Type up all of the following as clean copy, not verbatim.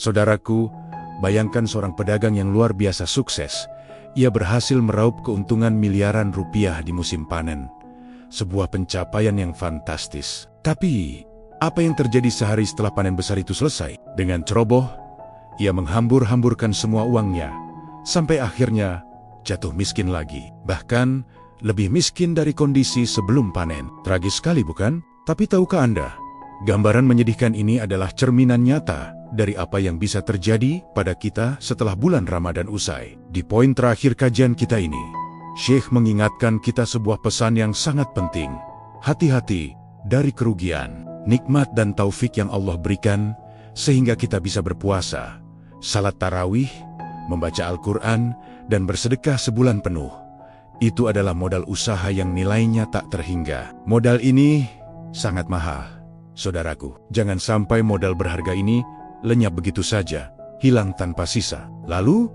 Saudaraku, bayangkan seorang pedagang yang luar biasa sukses. Ia berhasil meraup keuntungan miliaran rupiah di musim panen. Sebuah pencapaian yang fantastis. Tapi, apa yang terjadi sehari setelah panen besar itu selesai? Dengan ceroboh, ia menghambur-hamburkan semua uangnya, sampai akhirnya jatuh miskin lagi. Bahkan, lebih miskin dari kondisi sebelum panen. Tragis sekali bukan? Tapi tahukah Anda, gambaran menyedihkan ini adalah cerminan nyata dari apa yang bisa terjadi pada kita setelah bulan Ramadan usai. Di poin terakhir kajian kita ini, Syekh mengingatkan kita sebuah pesan yang sangat penting. Hati-hati dari kerugian, nikmat dan taufik yang Allah berikan sehingga kita bisa berpuasa, salat tarawih, membaca Al-Quran, dan bersedekah sebulan penuh. Itu adalah modal usaha yang nilainya tak terhingga. Modal ini sangat mahal, saudaraku. Jangan sampai modal berharga ini lenyap begitu saja, hilang tanpa sisa. Lalu,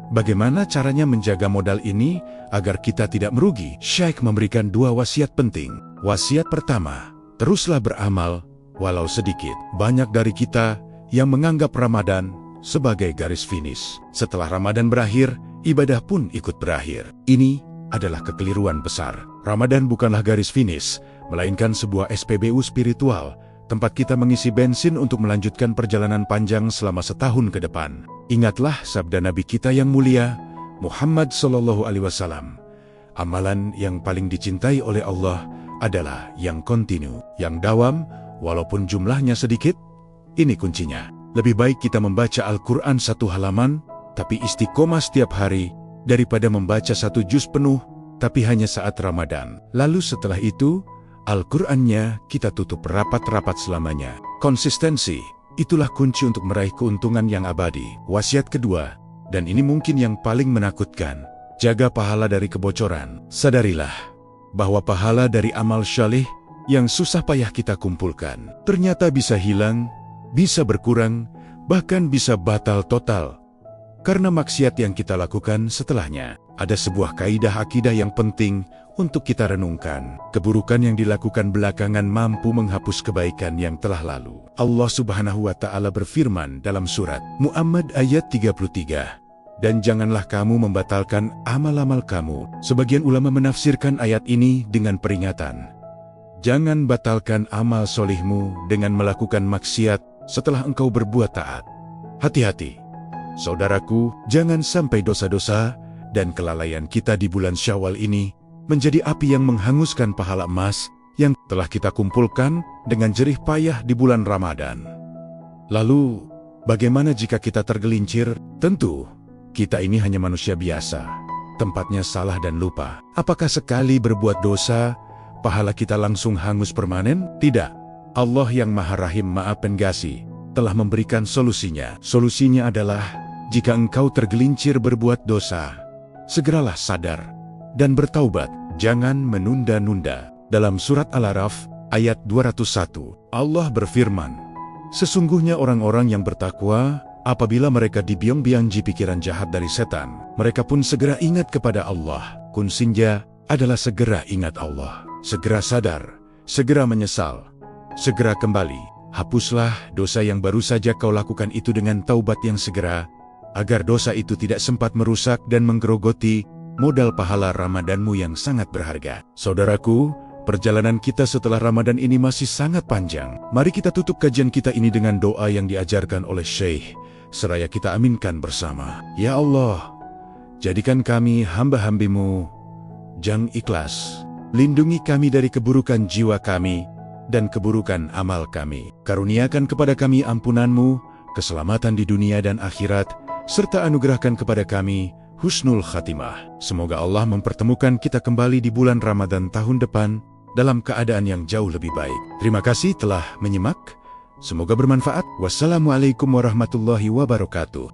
bagaimana caranya menjaga modal ini agar kita tidak merugi? Syekh memberikan 2 wasiat penting. Wasiat pertama, teruslah beramal walau sedikit. Banyak dari kita yang menganggap Ramadan sebagai garis finish. Setelah Ramadan berakhir, ibadah pun ikut berakhir. Ini adalah kekeliruan besar. Ramadan bukanlah garis finish, melainkan sebuah SPBU spiritual, tempat kita mengisi bensin untuk melanjutkan perjalanan panjang selama setahun ke depan. Ingatlah sabda Nabi kita yang mulia, Muhammad SAW. Amalan yang paling dicintai oleh Allah adalah yang kontinu, yang dawam, walaupun jumlahnya sedikit. Ini kuncinya. Lebih baik kita membaca Al-Quran 1 halaman, tapi istiqomah setiap hari, daripada membaca 1 juz penuh, tapi hanya saat Ramadan. Lalu setelah itu, Al-Qur'annya kita tutup rapat-rapat selamanya. Konsistensi, itulah kunci untuk meraih keuntungan yang abadi. Wasiat kedua, dan ini mungkin yang paling menakutkan, jaga pahala dari kebocoran. Sadarilah bahwa pahala dari amal syalih yang susah payah kita kumpulkan, ternyata bisa hilang, bisa berkurang, bahkan bisa batal total karena maksiat yang kita lakukan setelahnya. Ada sebuah kaidah akidah yang penting untuk kita renungkan. Keburukan yang dilakukan belakangan mampu menghapus kebaikan yang telah lalu. Allah Subhanahu wa Ta'ala berfirman dalam surat Muhammad ayat 33, "Dan janganlah kamu membatalkan amal-amal kamu." Sebagian ulama menafsirkan ayat ini dengan peringatan. Jangan batalkan amal solihmu dengan melakukan maksiat setelah engkau berbuat taat. Hati-hati, saudaraku, jangan sampai dosa-dosa dan kelalaian kita di bulan Syawal ini menjadi api yang menghanguskan pahala emas yang telah kita kumpulkan dengan jerih payah di bulan Ramadan. Lalu, bagaimana jika kita tergelincir? Tentu, kita ini hanya manusia biasa, tempatnya salah dan lupa. Apakah sekali berbuat dosa, pahala kita langsung hangus permanen? Tidak. Allah yang Maha Rahim Maha Pengasih telah memberikan solusinya. Solusinya adalah, jika engkau tergelincir berbuat dosa, segeralah sadar dan bertaubat. Jangan menunda-nunda. Dalam surat Al-A'raf ayat 201, Allah berfirman, "Sesungguhnya orang-orang yang bertakwa, apabila mereka dibiong-biangi pikiran jahat dari setan, mereka pun segera ingat kepada Allah." Kuncinya adalah segera ingat Allah, segera sadar, segera menyesal, segera kembali. Hapuslah dosa yang baru saja kau lakukan itu dengan taubat yang segera, agar dosa itu tidak sempat merusak dan menggerogoti modal pahala Ramadanmu yang sangat berharga. Saudaraku, perjalanan kita setelah Ramadan ini masih sangat panjang. Mari kita tutup kajian kita ini dengan doa yang diajarkan oleh Syekh, seraya kita aminkan bersama. Ya Allah, jadikan kami hamba-hambimu yang ikhlas. Lindungi kami dari keburukan jiwa kami dan keburukan amal kami. Karuniakan kepada kami ampunan-Mu, keselamatan di dunia dan akhirat, serta anugerahkan kepada kami husnul khatimah. Semoga Allah mempertemukan kita kembali di bulan Ramadan tahun depan dalam keadaan yang jauh lebih baik. Terima kasih telah menyimak. Semoga bermanfaat. Wassalamualaikum warahmatullahi wabarakatuh.